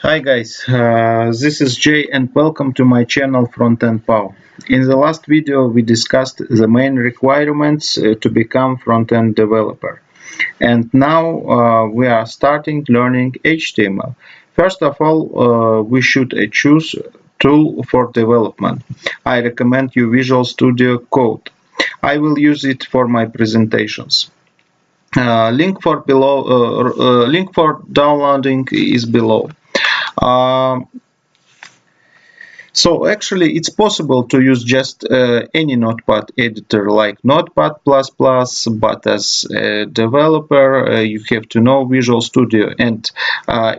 Hi guys, this is Jay and welcome to my channel Frontend Pow. In the last video we discussed the main requirements to become front-end developer. And now we are starting learning HTML. First of all, we should choose tool for development. I recommend you Visual Studio Code. I will use it for my presentations. Link for downloading is below. Um, so actually it's possible to use just any notepad editor like Notepad++, but as a developer you have to know Visual Studio, and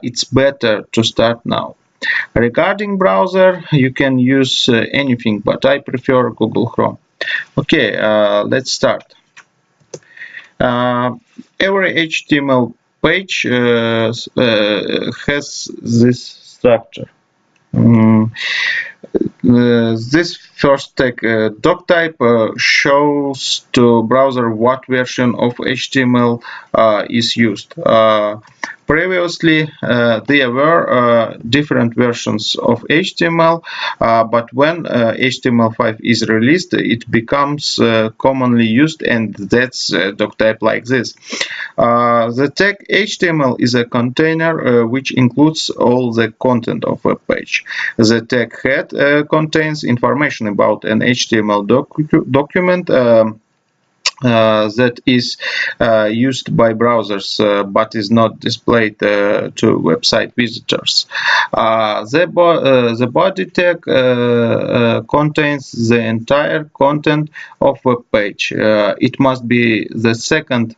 it's better to start now. Regarding browser, you can use anything, but I prefer Google Chrome. Okay, let's start. Every HTML page has this structure. This first tag doc type shows to browser what version of HTML is used. Previously, there were different versions of HTML, but when HTML5 is released, it becomes commonly used, and that's doc type like this. The tag HTML is a container which includes all the content of a page. The tag head contains information about an HTML document that is used by browsers but is not displayed to website visitors. The body tag contains the entire content of a page. It must be the second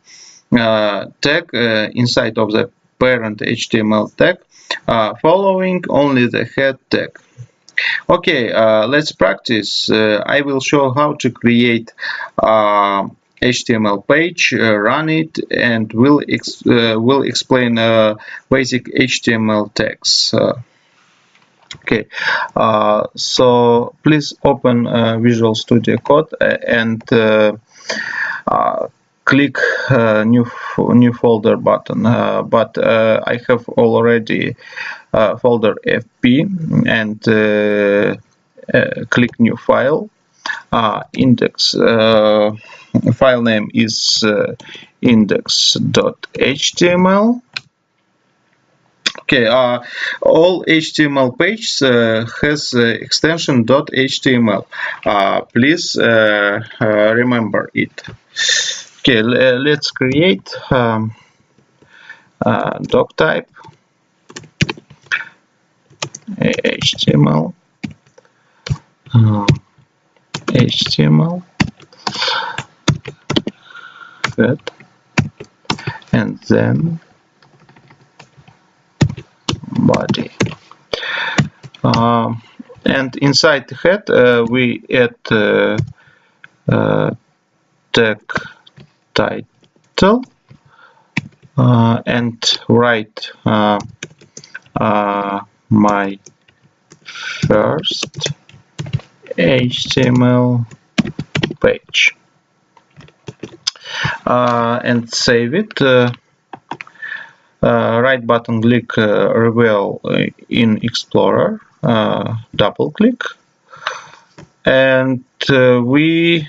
tag inside of the parent HTML tag, following only the head tag. Okay, let's practice. I will show how to create HTML page, run it, and will explain basic HTML tags. Okay, so please open Visual Studio Code and click new folder button. But I have already folder FP, and click new file. Index file name is index.html. Okay, all HTML pages has extension .html. Please remember it. Okay, let's create doc type HTML. HTML head, and then body. And inside the head we add tag title and write my first HTML page, and save it. Right button click reveal in Explorer, double click, and you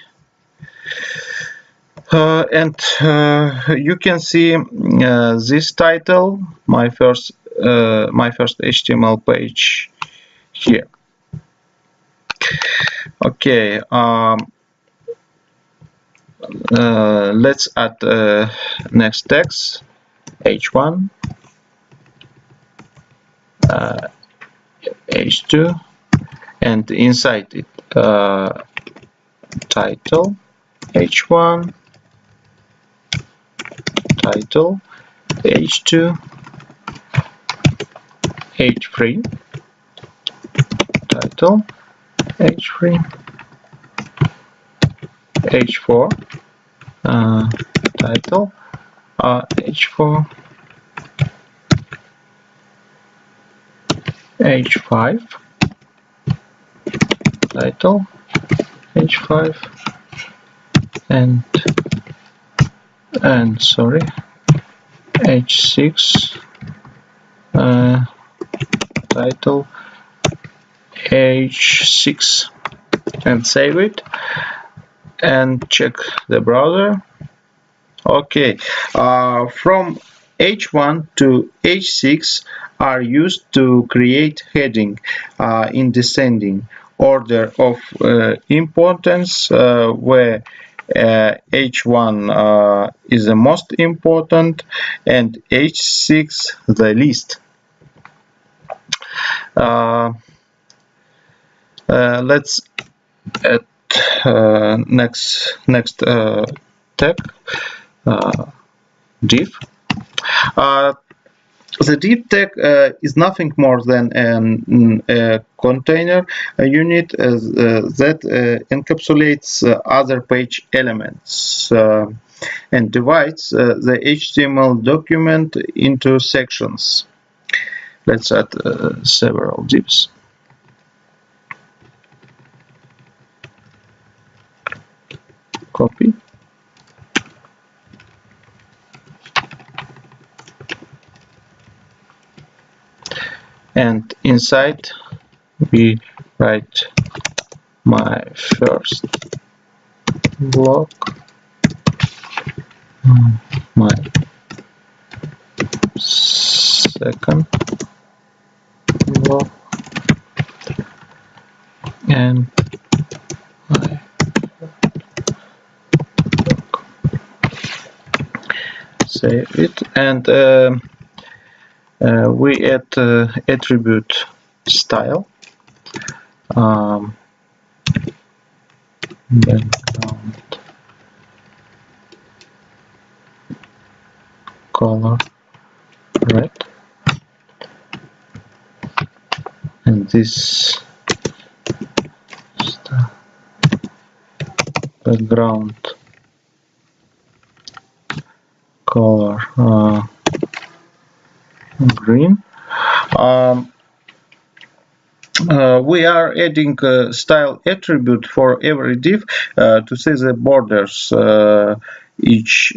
can see this title, my first HTML page here. Okay, let's add next text, h1, h2, and inside it title h1, title h2, h3, title h3, h4, title h4, h5, title h5, and sorry, h6, title h6 and save it and check the browser. Okay, from h1 to h6 are used to create heading in descending order of importance, where h1 is the most important and h6 the least. Let's add next tag, div. The div tag is nothing more than a container unit that encapsulates other page elements and divides the HTML document into sections. Let's add several divs. Copy. And inside we write my first block, my second block, and my block. Save it, and we add attribute style, background color red, and this background color green. We are adding a style attribute for every div to see the borders of each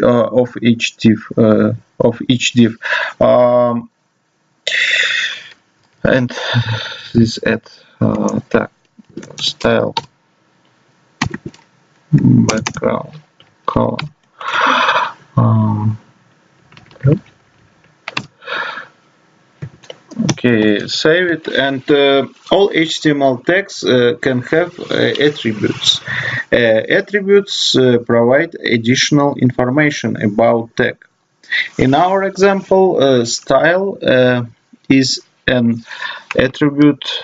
div. And this add tag style background color. Okay, save it, and all HTML tags can have attributes. Attributes provide additional information about tag. In our example, style is an attribute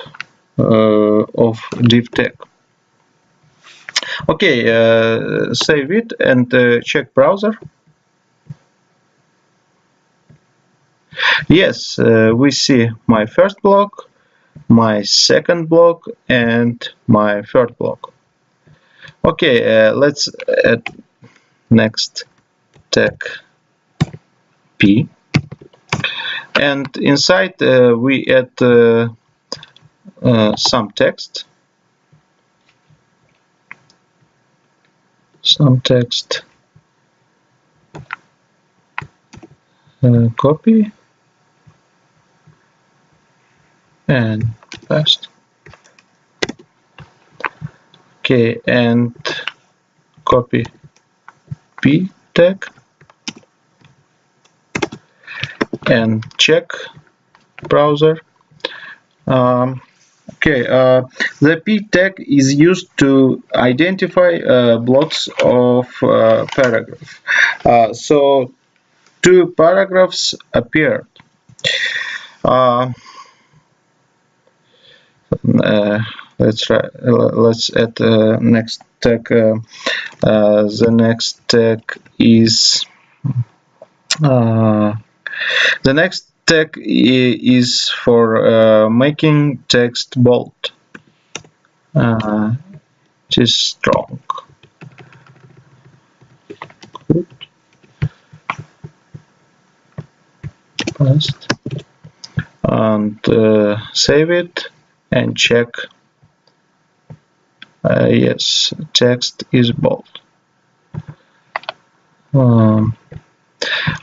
of div tag. Okay, save it and check browser. Yes, we see my first block, my second block, and my third block. Okay, let's add next tag p, and inside we add some text. Copy and paste. Okay, and copy p tag and check browser. Okay, the p tag is used to identify blocks of paragraph. So two paragraphs appeared. Let's add next tag. The next tag is for making text bold. It is strong. Good. Paste. And save it and check. Yes, text is bold.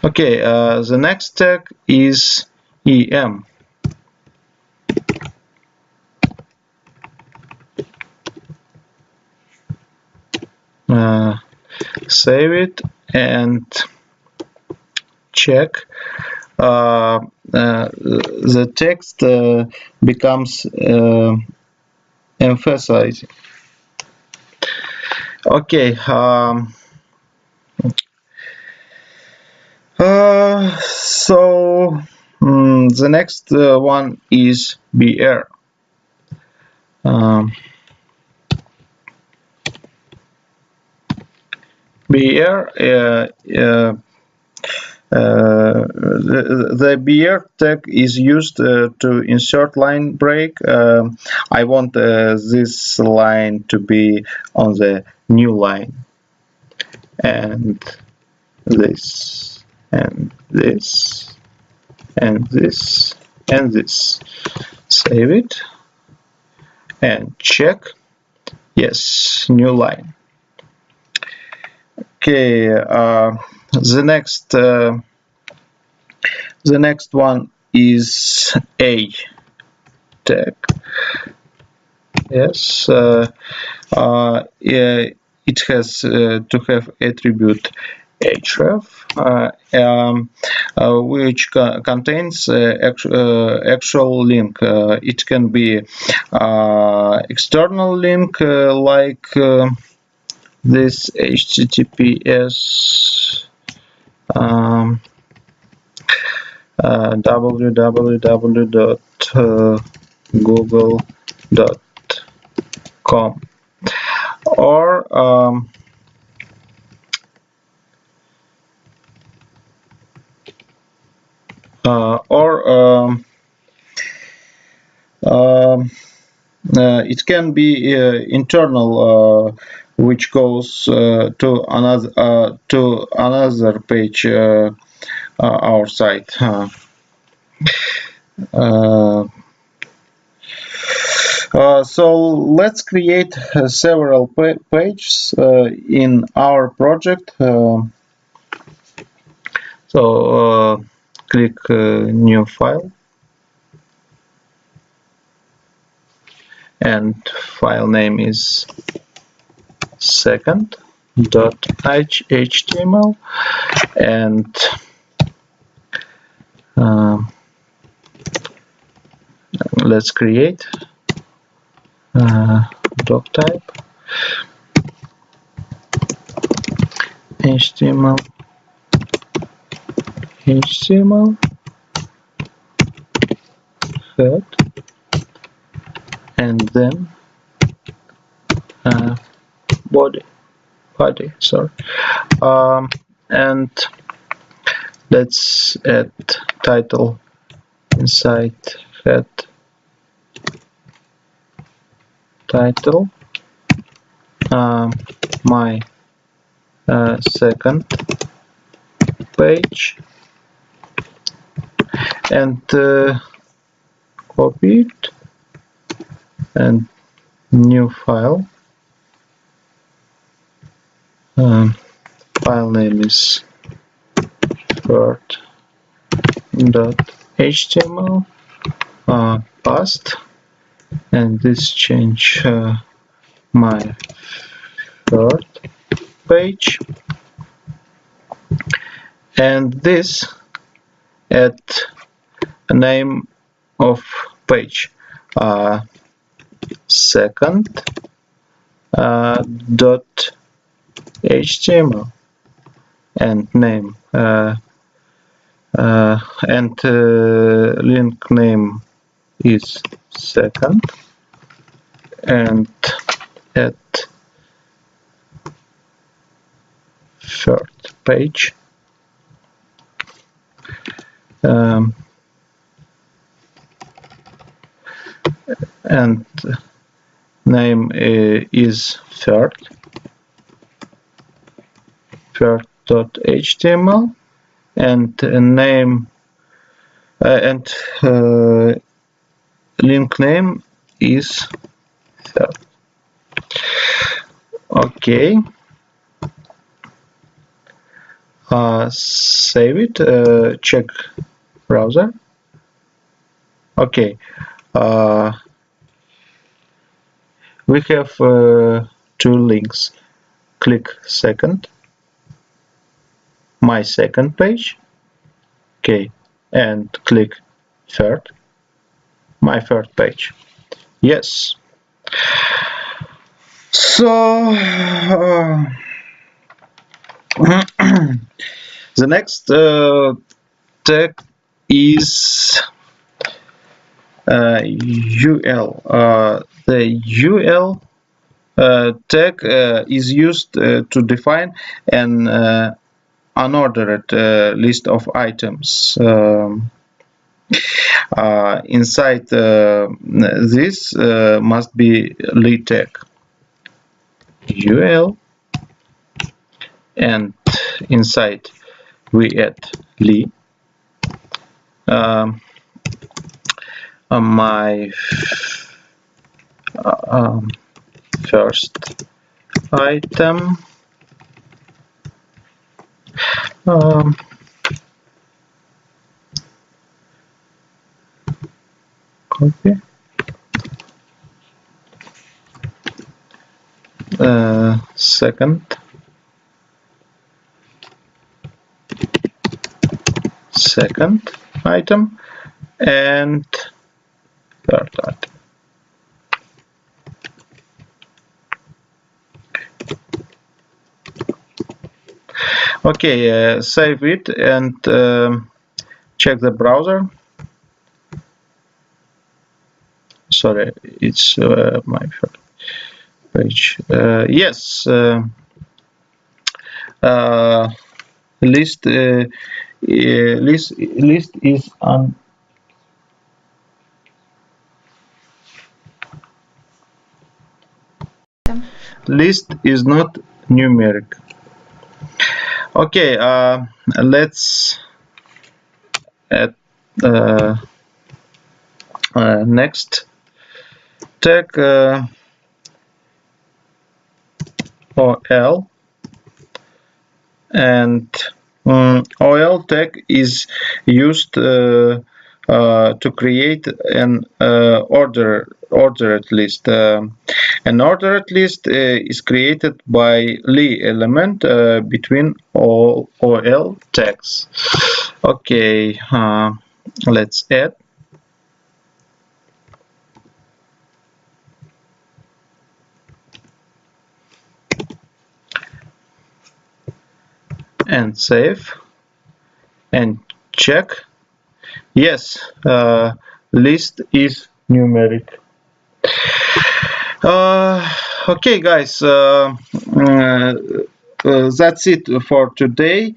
Okay, the next tag is em. save it and check. The text becomes emphasizing. Okay. So the next one is BR. BR the BR tag is used to insert line break. I want this line to be on the new line, and this, and this, and this, and this. Save it and check. Yes, new line. Okay, the next one is A tag. Yes, it has to have attribute href, which contains actual link. It can be external link like this https www.google.com, or it can be internal, which goes to another page our site. So let's create several pages in our project. So click new file, and file name is second.html, and let's create doc type HTML, head, and then body, sorry, and let's add title inside head title, my second page, and copy it, and new file. File name is first.html, past, and this change my third page, and this add a name of page, second dot HTML, and name and link name is second, and at third page and name is third.html, and name and link name is third. Okay, save it, check browser. Okay, we have two links, click second, my second page. Okay, and click third, my third page. Yes. So the next tag is UL. The UL tag is used to define an unordered list of items. Inside this must be lead tag UL, and inside we add li. My first item, copy, second item, and third item. Okay, save it and check the browser. Sorry, it's my first page. Yes, list is on. List is not numeric. Okay, let's add next tag OL, and OL tag is used to create an ordered list. An ordered list is created by li element between all OL tags. Okay, let's add. And save and check. Yes, list is numeric. Okay, guys, that's it for today.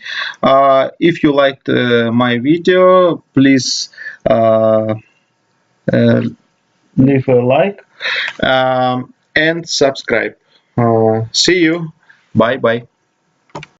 If you liked my video, please leave a like and subscribe. See you. Bye bye.